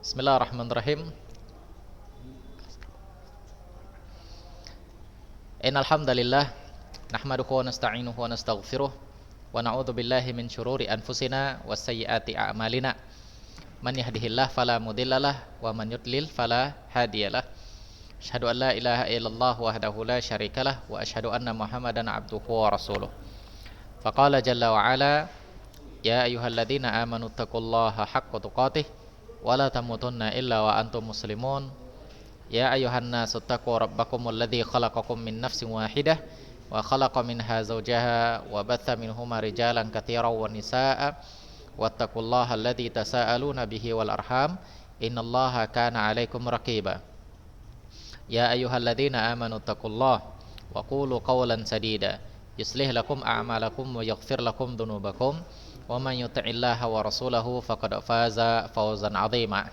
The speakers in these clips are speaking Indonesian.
Bismillahirrahmanirrahim. Innal hamdalillah nahmaduhu wa nasta'inuhu wa nastaghfiruh wa na'udzu billahi min syururi anfusina wa sayyiati a'malina. Man yahdihillahu fala mudhillalah wa man yudlil fala hadiyalah. Asyhadu an la ilaha illallah wahdahu la syarikalah wa asyhadu anna Muhammadan abduhu wa rasuluh. Faqala jalla wa ala ya ayyuhalladzina amanu taqullaha haqqa tuqatih wa la tamutunna illa wa antum muslimun. Ya ayuhan nasu taqu rabbakumul ladzi khalaqakum min nafsin wahidah wa khalaqa minha zawjaha wa batha minhuma rijalan katsiran wa nisaa'a wattaqullaha alladzi tasaaluna bihi wal arham innallaha kana 'alaikum raqiba. Ya ayyuhalladzina amanu taqullaha wa qulu qawlan sadida yuslih lakum a'malakum wa yaghfir lakum dhunubakum wa man yuti'illaha wa rasulahu faqad faza fawzan 'azima.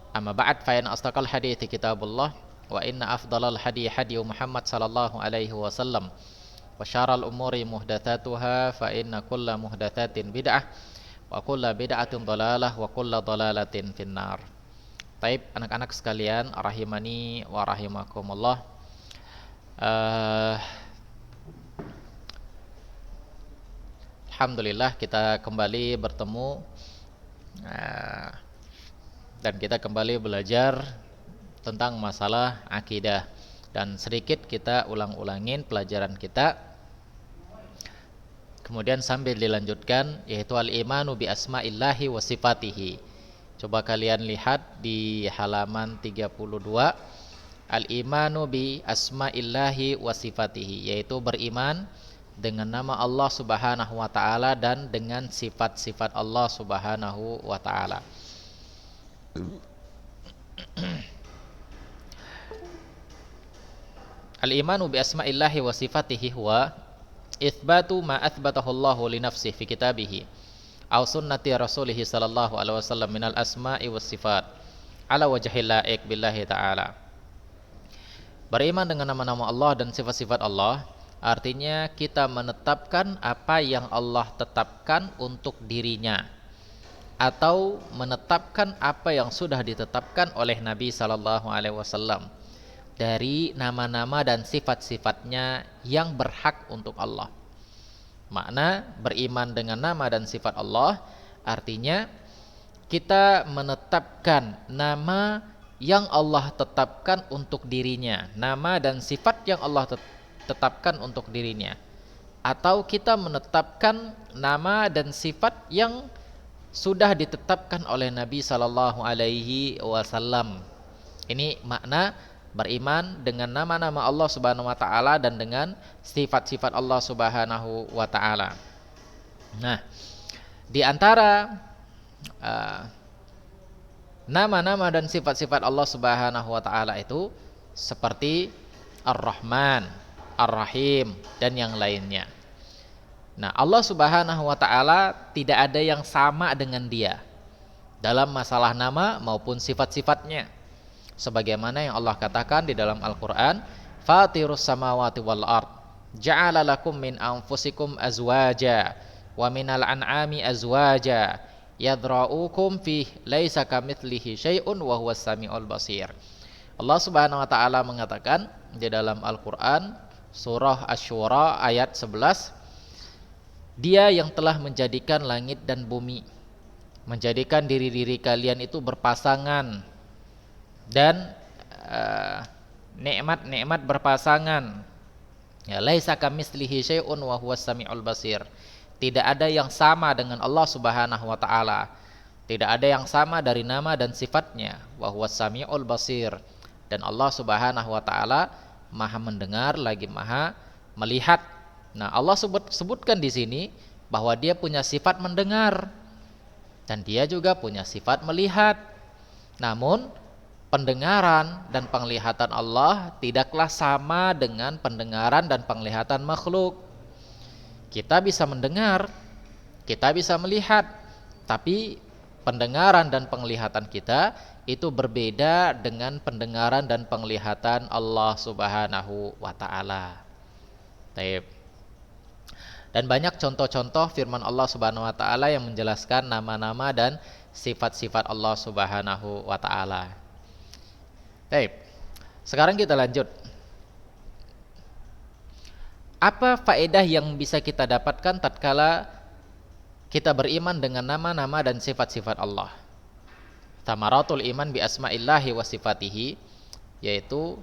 Amma ba'd fa inna asdaqal hadithi kitabullah wa inna afdalal hadi hadi Muhammad sallallahu alaihi wasallam wa syarrul umuri muhdatsatuha fa inna kulla muhdatsatin bid'ah wa kulla bid'atin dhalalah wa kulla dhalalatin finnar. Baik anak-anak sekalian rahimani wa rahimakumullah. Alhamdulillah kita kembali bertemu dan kita kembali belajar tentang masalah akidah, dan sedikit kita ulang-ulangin pelajaran kita, kemudian sambil dilanjutkan, yaitu al-imanu bi asma'illahi wa sifatihi. Coba kalian lihat di halaman 32, al-imanu bi asma'illahi wa sifatihi, yaitu beriman dengan nama Allah subhanahu wa ta'ala dan dengan sifat-sifat Allah subhanahu wa ta'ala. Al-imanu bi asma'illahi wa sifatihi huwa itsbatu ma atsbatahu Allahu li nafsihi fi kitabihi aw sunnati rasulih sallallahu alaihi wasallam minal asma'i was sifat ala wajhil la'iq billahi ta'ala. Beriman dengan nama-nama Allah dan sifat-sifat Allah artinya kita menetapkan apa yang Allah tetapkan untuk dirinya, atau menetapkan apa yang sudah ditetapkan oleh Nabi sallallahu alaihi wasallam dari nama-nama dan sifat-sifatnya yang berhak untuk Allah. Makna beriman dengan nama dan sifat Allah artinya kita menetapkan nama yang Allah tetapkan untuk dirinya, nama dan sifat yang Allah tetapkan untuk dirinya, atau kita menetapkan nama dan sifat yang sudah ditetapkan oleh Nabi sallallahu alaihi wasallam. Ini makna beriman dengan nama-nama Allah Subhanahu wa taala dan dengan sifat-sifat Allah Subhanahu wa taala. Nah, di antara nama-nama dan sifat-sifat Allah Subhanahu wa taala itu seperti Ar-Rahman, Ar-Rahim dan yang lainnya. Nah, Allah subhanahu wa ta'ala tidak ada yang sama dengan dia dalam masalah nama maupun sifat-sifatnya, sebagaimana yang Allah katakan di dalam Al-Quran, Fatirus samawati wal ard ja'ala lakum min anfusikum azwaja wa minal an'ami azwaja yadra'ukum fih laisa kamitslihi syai'un wa huwas samiul basir. Allah subhanahu wa ta'ala mengatakan di dalam Al-Quran surah Asy-Syura ayat 11, Dia yang telah menjadikan langit dan bumi, menjadikan diri-diri kalian itu berpasangan dan nikmat-nikmat berpasangan. Ya, laisa kamitslihi syai'un wa huwas samiul basir. Tidak ada yang sama dengan Allah Subhanahu wa taala. Tidak ada yang sama dari nama dan sifatnya. Wa huwas samiul basir. Dan Allah Subhanahu wa taala Maha mendengar lagi Maha melihat. Nah, Allah sebutkan di sini bahwa dia punya sifat mendengar dan dia juga punya sifat melihat. Namun pendengaran dan penglihatan Allah tidaklah sama dengan pendengaran dan penglihatan makhluk. Kita bisa mendengar, kita bisa melihat, tapi pendengaran dan penglihatan kita itu berbeda dengan pendengaran dan penglihatan Allah Subhanahu wa taala. Baik. Dan banyak contoh-contoh firman Allah Subhanahu wa taala yang menjelaskan nama-nama dan sifat-sifat Allah Subhanahu wa taala. Baik. Sekarang kita lanjut. Apa faedah yang bisa kita dapatkan tatkala kita beriman dengan nama-nama dan sifat-sifat Allah? Tamaratul iman bi asma'illahi wa sifatihi, yaitu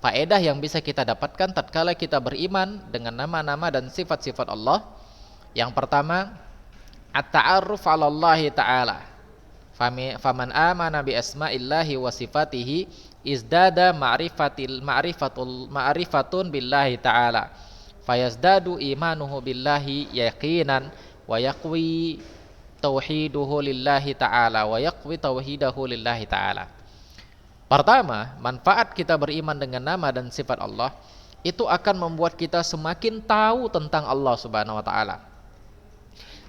faedah yang bisa kita dapatkan tatkala kita beriman dengan nama-nama dan sifat-sifat Allah. Yang pertama, at-ta'arruf 'ala Allah ta'ala. Faman amana bi asma'illahi wa sifatihi izdada ma'rifatun billahi ta'ala. Fayazdadu imanuhu billahi yaqinan wa yaqwi tauhiduhu lillahi ta'ala wa yaqwi tauhidahu lillahi ta'ala. Pertama, manfaat kita beriman dengan nama dan sifat Allah itu akan membuat kita semakin tahu tentang Allah Subhanahu wa taala.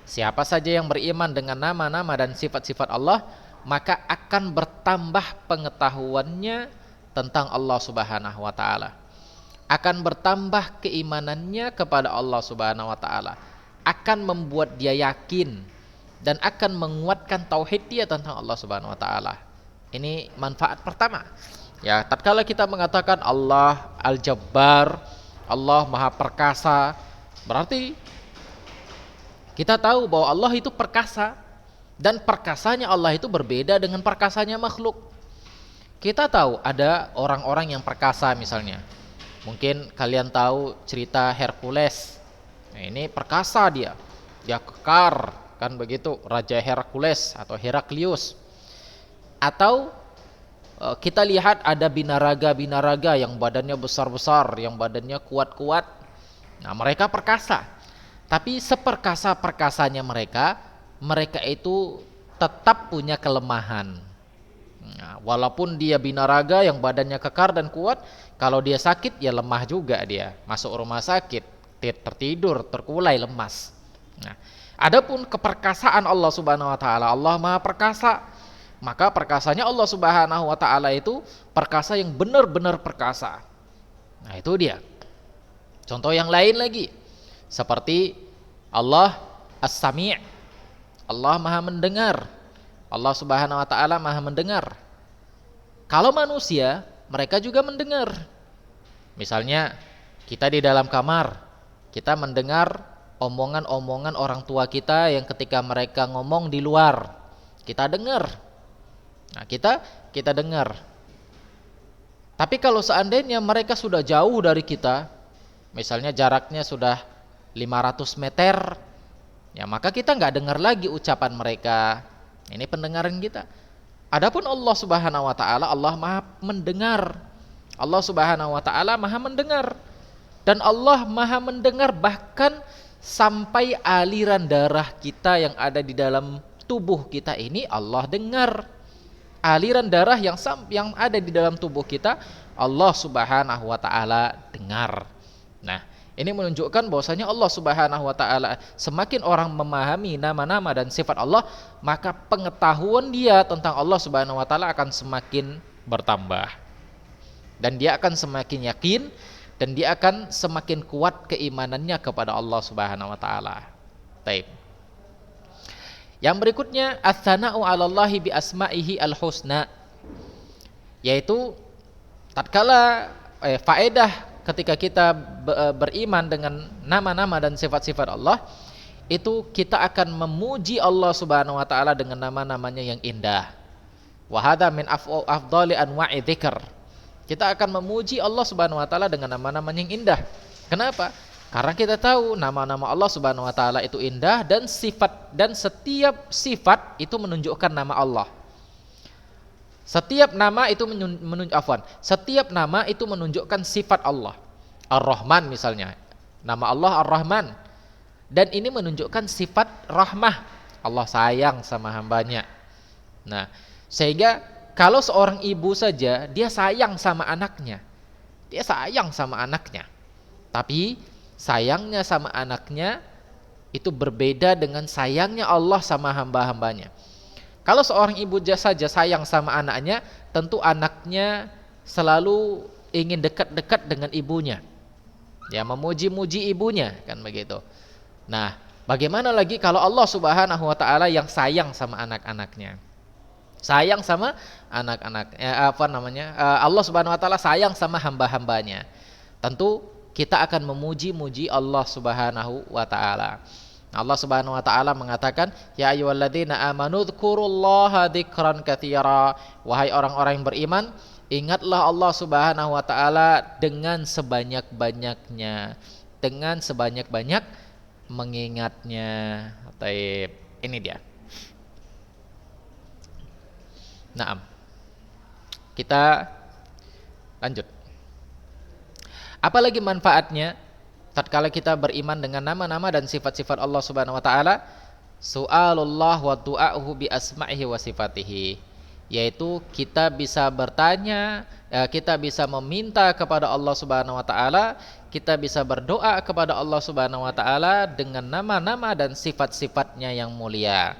Siapa saja yang beriman dengan nama-nama dan sifat-sifat Allah, maka akan bertambah pengetahuannya tentang Allah Subhanahu wa taala. Akan bertambah keimanannya kepada Allah Subhanahu wa taala. Akan membuat dia yakin dan akan menguatkan tauhid dia tentang Allah Subhanahu wa taala. Ini manfaat pertama. Ya, tatkala kita mengatakan Allah Al-Jabbar, Allah Maha Perkasa, berarti kita tahu bahwa Allah itu perkasa, dan perkasanya Allah itu berbeda dengan perkasanya makhluk. Kita tahu ada orang-orang yang perkasa misalnya. Mungkin kalian tahu cerita Hercules. Nah, ini perkasa dia. Dia kekar, kan begitu, Raja Hercules atau Heraklius. Atau kita lihat ada binaraga-binaraga yang badannya besar-besar, yang badannya kuat-kuat. Nah, mereka perkasa. Tapi seperkasa-perkasanya mereka itu tetap punya kelemahan. Nah, walaupun dia binaraga yang badannya kekar dan kuat, kalau dia sakit ya lemah juga dia. Masuk rumah sakit, tertidur, terkulai, lemas. Nah, adapun keperkasaan Allah Subhanahu wa taala, Allah Maha Perkasa, maka perkasanya Allah Subhanahu wa taala itu perkasa yang benar-benar perkasa. Nah, itu dia. Contoh yang lain lagi, seperti Allah As-Sami', Allah Maha Mendengar. Allah Subhanahu wa taala Maha Mendengar. Kalau manusia, mereka juga mendengar. Misalnya kita di dalam kamar, kita mendengar omongan-omongan orang tua kita yang ketika mereka ngomong di luar, kita dengar. Nah, kita dengar. Tapi kalau seandainya mereka sudah jauh dari kita, misalnya jaraknya sudah 500 meter, ya maka kita nggak dengar lagi ucapan mereka. Ini pendengaran kita. Adapun Allah Subhanahu wa taala, Allah Maha Mendengar. Allah Subhanahu wa taala Maha Mendengar. Dan Allah Maha Mendengar bahkan sampai aliran darah kita yang ada di dalam tubuh kita ini Allah dengar. Aliran darah yang ada di dalam tubuh kita Allah Subhanahu wa taala dengar. Nah, ini menunjukkan bahwasanya Allah Subhanahu wa taala, semakin orang memahami nama-nama dan sifat Allah, maka pengetahuan dia tentang Allah Subhanahu wa taala akan semakin bertambah. Dan dia akan semakin yakin, dan dia akan semakin kuat keimanannya kepada Allah Subhanahu wa taala. Baik. Yang berikutnya, ats-tsana'u 'alallahi bi asma'ihi al-husna, yaitu tatkala faedah ketika kita beriman dengan nama-nama dan sifat-sifat Allah, itu kita akan memuji Allah Subhanahu wa taala dengan nama-namanya yang indah. Wa hadza min afdhali anwa'i dzikr. Kita akan memuji Allah Subhanahu wa taala dengan nama-namanya yang indah. Kenapa? Karena kita tahu nama-nama Allah Subhanahu wa taala itu indah, dan setiap sifat itu menunjukkan nama Allah. Setiap nama itu menunjukkan sifat Allah. Ar-Rahman misalnya, nama Allah Ar-Rahman, dan ini menunjukkan sifat rahmah. Allah sayang sama hambanya. Nah, sehingga kalau seorang ibu saja dia sayang sama anaknya, tapi sayangnya sama anaknya itu berbeda dengan sayangnya Allah sama hamba-hambanya. Kalau seorang ibu saja sayang sama anaknya, tentu anaknya selalu ingin dekat-dekat dengan ibunya. Ya, memuji-muji ibunya kan begitu. Nah, bagaimana lagi kalau Allah Subhanahu wa taala yang sayang sama anak-anaknya? Sayang sama anak-anak Allah Subhanahu wa taala sayang sama hamba-hambanya. Tentu kita akan memuji-muji Allah Subhanahu wa taala. Allah Subhanahu wa taala mengatakan, "Ya ayyuhalladzina amanu dzkurullaha dzikran katsira." Wahai orang-orang yang beriman, ingatlah Allah Subhanahu wa taala dengan sebanyak-banyaknya, dengan sebanyak-banyak mengingatnya. Taib. Ini dia. Naam. Kita lanjut. Apalagi manfaatnya tatkala kita beriman dengan nama-nama dan sifat-sifat Allah Subhanahu wa taala? Su'alullah wa du'a'uhu bi asma'ihi wa sifatihi, yaitu kita bisa bertanya, kita bisa meminta kepada Allah Subhanahu wa taala, kita bisa berdoa kepada Allah Subhanahu wa taala dengan nama-nama dan sifat-sifatnya yang mulia.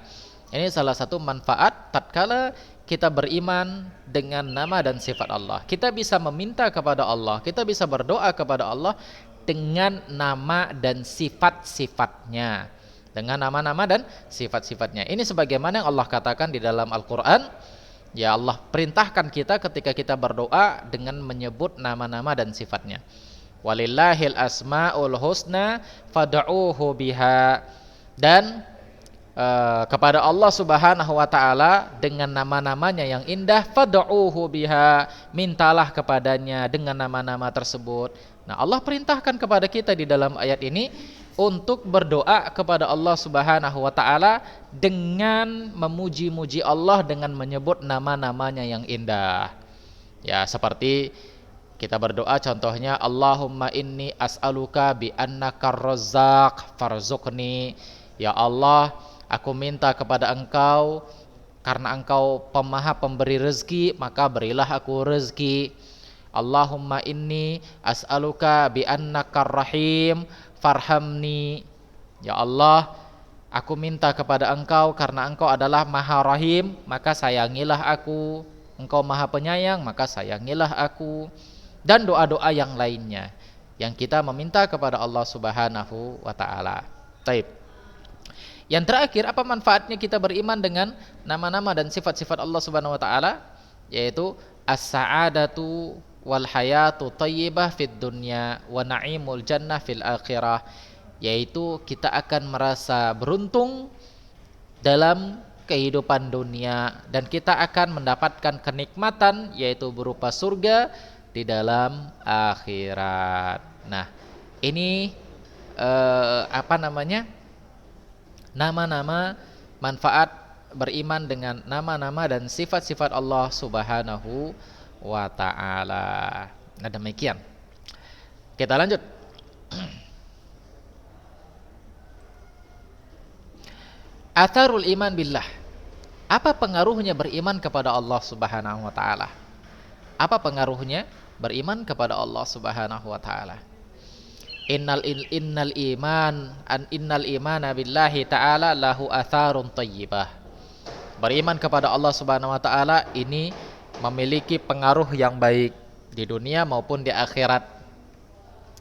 Ini salah satu manfaat tatkala kita beriman dengan nama dan sifat Allah. Kita bisa meminta kepada Allah, kita bisa berdoa kepada Allah dengan nama dan sifat-sifatnya. Dengan nama-nama dan sifat-sifatnya. Ini sebagaimana yang Allah katakan di dalam Al-Quran. Ya, Allah perintahkan kita ketika kita berdoa dengan menyebut nama-nama dan sifatnya. Walillahil asma'ul husna fad'uuhu biha. Dan kepada Allah Subhanahu wa taala dengan nama-namanya yang indah, fad'uuhu biha, mintalah kepadanya dengan nama-nama tersebut. Nah, Allah perintahkan kepada kita di dalam ayat ini untuk berdoa kepada Allah Subhanahu wa taala dengan memuji-muji Allah dengan menyebut nama-namanya yang indah. Ya, seperti kita berdoa contohnya, Allahumma inni as'aluka bi annaka razzaq farzuqni. Ya Allah, aku minta kepada Engkau karena Engkau Pemaha pemberi rezeki, maka berilah aku rezeki. Allahumma inni as'aluka bi annaka rahim farhamni. Ya Allah, aku minta kepada Engkau karena Engkau adalah Maha Rahim, maka sayangilah aku. Engkau Maha Penyayang, maka sayangilah aku. Dan doa-doa yang lainnya yang kita meminta kepada Allah Subhanahu wa taala. Taib. Yang terakhir, apa manfaatnya kita beriman dengan nama-nama dan sifat-sifat Allah Subhanahu wa taala? Yaitu as-sa'adatu wal hayatu thayyibah fid dunya wa na'imul jannah fil akhirah. Yaitu kita akan merasa beruntung dalam kehidupan dunia dan kita akan mendapatkan kenikmatan yaitu berupa surga di dalam akhirat. Nah, ini nama-nama manfaat beriman dengan nama-nama dan sifat-sifat Allah Subhanahu wa taala. Nah, demikian. Kita lanjut. Atharul iman billah. Apa pengaruhnya beriman kepada Allah Subhanahu wa taala? Apa pengaruhnya beriman kepada Allah Subhanahu wa taala? Innal imana billahi ta'ala lahu atharun thayyibah. Beriman kepada Allah Subhanahu wa taala ini memiliki pengaruh yang baik di dunia maupun di akhirat.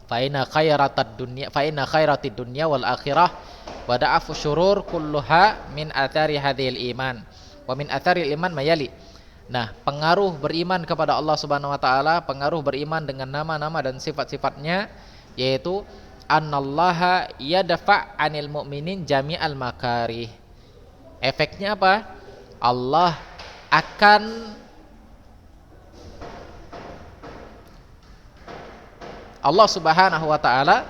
Fa inna khairatid dunya wal akhirah wa da'afu syurur kulluha min athari hadhil iman. Wa min atharil iman mayali. Nah, pengaruh beriman kepada Allah Subhanahu wa taala, pengaruh beriman dengan nama-nama dan sifat-sifatnya, yaitu annallaha yadfa' 'anil mu'minin jami'al makarih. Efeknya apa? Allah Subhanahu wa taala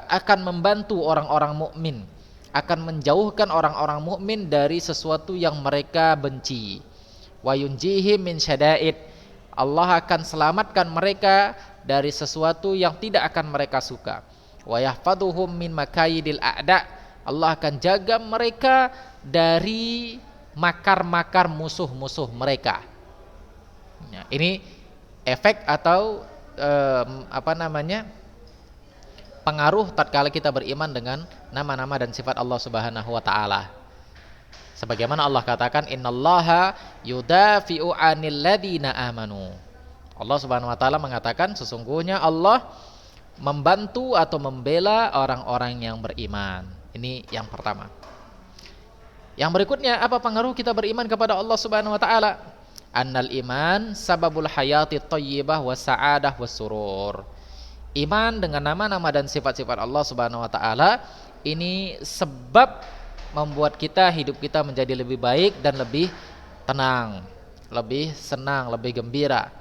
akan membantu orang-orang mukmin, akan menjauhkan orang-orang mukmin dari sesuatu yang mereka benci. Wa yunjihim min syada'id. Allah akan selamatkan mereka dari sesuatu yang tidak akan mereka suka. Wa yahfaduhum min makayidil a'da. Allah akan jaga mereka dari makar-makar musuh-musuh mereka. Nah, ini efek atau pengaruh tatkala kita beriman dengan nama-nama dan sifat Allah Subhanahu wa taala. Sebagaimana Allah katakan, innallaha yudafi'u 'anil ladzina amanu. Allah Subhanahu wa taala mengatakan sesungguhnya Allah membantu atau membela orang-orang yang beriman. Ini yang pertama. Yang berikutnya, apa pengaruh kita beriman kepada Allah Subhanahu wa taala? Annal iman sababul hayati thayyibah was sa'adah was surur. Iman dengan nama-nama dan sifat-sifat Allah Subhanahu wa taala ini sebab membuat hidup kita menjadi lebih baik dan lebih tenang, lebih senang, lebih gembira.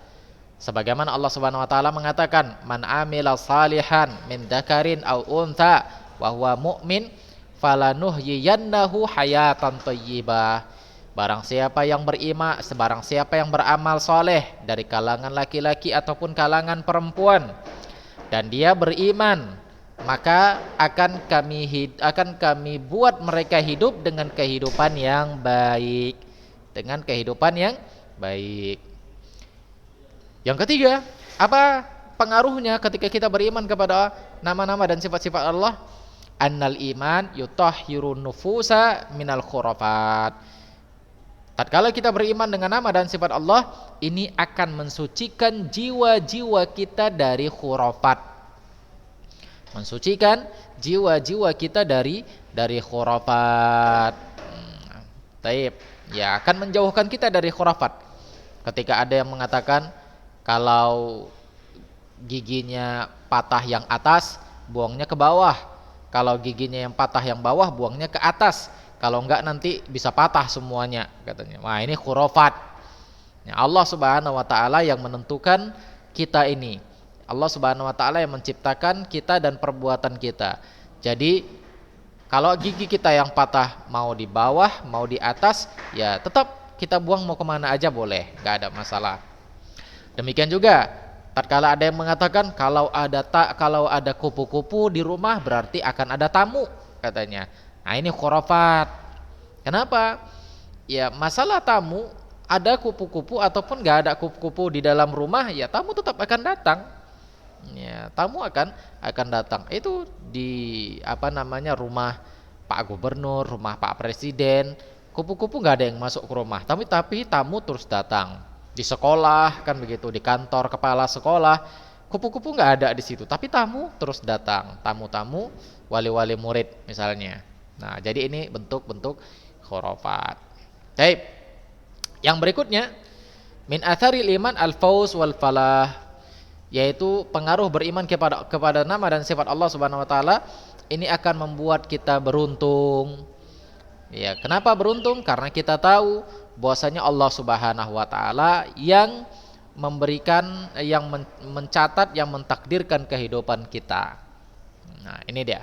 Sebagaimana Allah Subhanahu wa taala mengatakan, "Man amila salihan min dzakarin aw untha wa huwa mu'min falanuhyiyannahu hayatan thayyibah." Barang siapa yang beramal soleh dari kalangan laki-laki ataupun kalangan perempuan dan dia beriman, maka akan kami buat mereka hidup dengan kehidupan yang baik, dengan kehidupan yang baik. Yang ketiga, apa pengaruhnya ketika kita beriman kepada nama-nama dan sifat-sifat Allah? Annal iman yutahhirun nufusa minal khurafat. Tatkala kita beriman dengan nama dan sifat Allah, ini akan mensucikan jiwa-jiwa kita dari khurafat. Mensucikan jiwa-jiwa kita dari khurafat. Taib. Ya, akan menjauhkan kita dari khurafat. Ketika ada yang mengatakan kalau giginya patah yang atas, buangnya ke bawah. Kalau giginya yang patah yang bawah, buangnya ke atas. Kalau enggak nanti bisa patah semuanya, katanya. Wah, ini khurafat. Ya, Allah Subhanahu wa taala yang menentukan kita ini. Allah Subhanahu wa taala yang menciptakan kita dan perbuatan kita. Jadi kalau gigi kita yang patah mau di bawah, mau di atas, ya tetap kita buang mau kemana aja boleh, enggak ada masalah. Demikian juga tatkala ada yang mengatakan kalau ada kupu-kupu di rumah berarti akan ada tamu, katanya. Nah, ini khurafat. Kenapa? Ya masalah tamu, ada kupu-kupu ataupun enggak ada kupu-kupu di dalam rumah, ya tamu tetap akan datang. Ya, tamu akan datang. Itu di rumah Pak Gubernur, rumah Pak Presiden, kupu-kupu enggak ada yang masuk ke rumah, tapi tamu terus datang. Di sekolah kan begitu, di kantor kepala sekolah, kupu-kupu nggak ada di situ, tapi tamu terus datang, tamu-tamu, wali-wali murid misalnya. Nah, jadi ini bentuk-bentuk khurafat. Baik. Yang berikutnya, min atharil iman al-fauz wal falah, yaitu pengaruh beriman kepada nama dan sifat Allah Subhanahu wa taala ini akan membuat kita beruntung. Ya, kenapa beruntung? Karena kita tahu bahwasanya Allah Subhanahu wa taala yang memberikan, yang mencatat, yang mentakdirkan kehidupan kita. Nah, ini dia.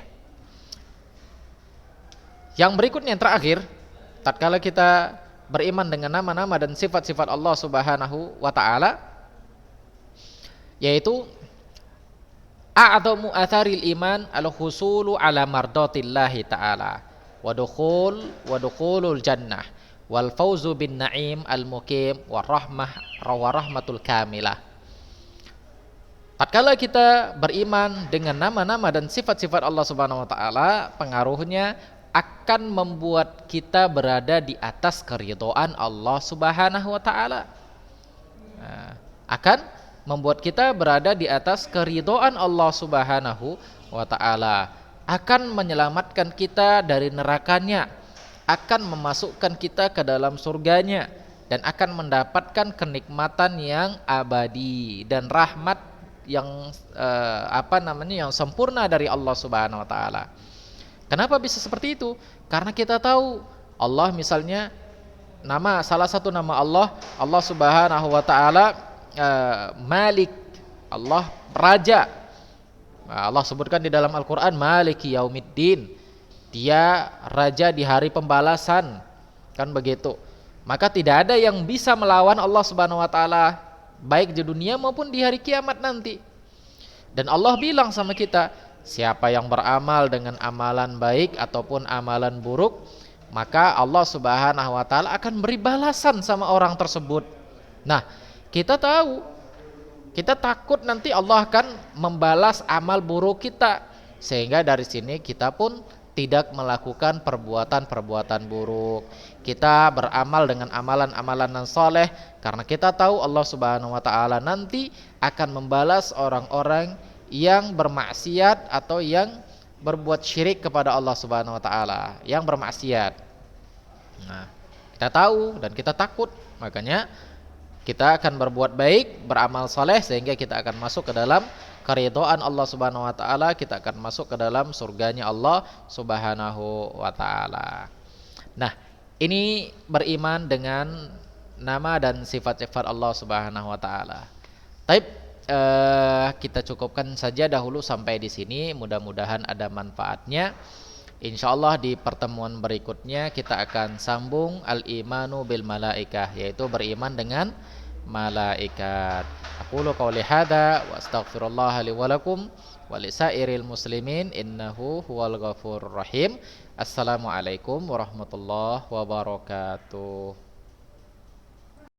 Yang berikutnya yang terakhir, tatkala kita beriman dengan nama-nama dan sifat-sifat Allah Subhanahu wa taala, yaitu a'dhamu atharil iman al-husulu ala mardatillahi ta'ala wa dukhulul jannah wal fauzu bin na'im al muqim wa rahmatul kamilah. Tatkala kita beriman dengan nama-nama dan sifat-sifat Allah Subhanahu wa taala, pengaruhnya akan membuat kita berada di atas keridhaan Allah Subhanahu wa taala. Akan membuat kita berada di atas keridhaan Allah Subhanahu wa taala, akan menyelamatkan kita dari nerakanya, akan memasukkan kita ke dalam surganya, dan akan mendapatkan kenikmatan yang abadi dan rahmat yang yang sempurna dari Allah Subhanahu wa taala. Kenapa bisa seperti itu? Karena kita tahu Allah, misalnya salah satu nama Allah Subhanahu wa taala Malik, Allah Raja. Allah sebutkan di dalam Al-Qur'an Maliki Yaumiddin, dia raja di hari pembalasan, kan begitu. Maka tidak ada yang bisa melawan Allah Subhanahu wa taala baik di dunia maupun di hari kiamat nanti. Dan Allah bilang sama kita, siapa yang beramal dengan amalan baik ataupun amalan buruk, maka Allah Subhanahu wa taala akan beri balasan sama orang tersebut. Nah, kita tahu, kita takut nanti Allah akan membalas amal buruk kita, sehingga dari sini kita pun tidak melakukan perbuatan-perbuatan buruk. Kita beramal dengan amalan-amalan yang soleh karena kita tahu Allah Subhanahu wa taala nanti akan membalas orang-orang yang bermaksiat atau yang berbuat syirik kepada Allah Subhanahu wa taala, yang bermaksiat. Nah, kita tahu dan kita takut, makanya kita akan berbuat baik, beramal soleh sehingga kita akan masuk ke dalam keridhaan Allah Subhanahu wa taala, kita akan masuk ke dalam surganya Allah Subhanahu wa taala. Nah, ini beriman dengan nama dan sifat-sifat Allah Subhanahu wa taala. Taib, kita cukupkan saja dahulu sampai di sini, mudah-mudahan ada manfaatnya. Insyaallah di pertemuan berikutnya kita akan sambung al-imanu bil malaikah, yaitu beriman dengan malaikat. Aqulu qouli hadza wa astaghfirullah li wa lakum wa lisairil muslimin innahu huwal ghafurur rahim. Assalamualaikum warahmatullahi wabarakatuh.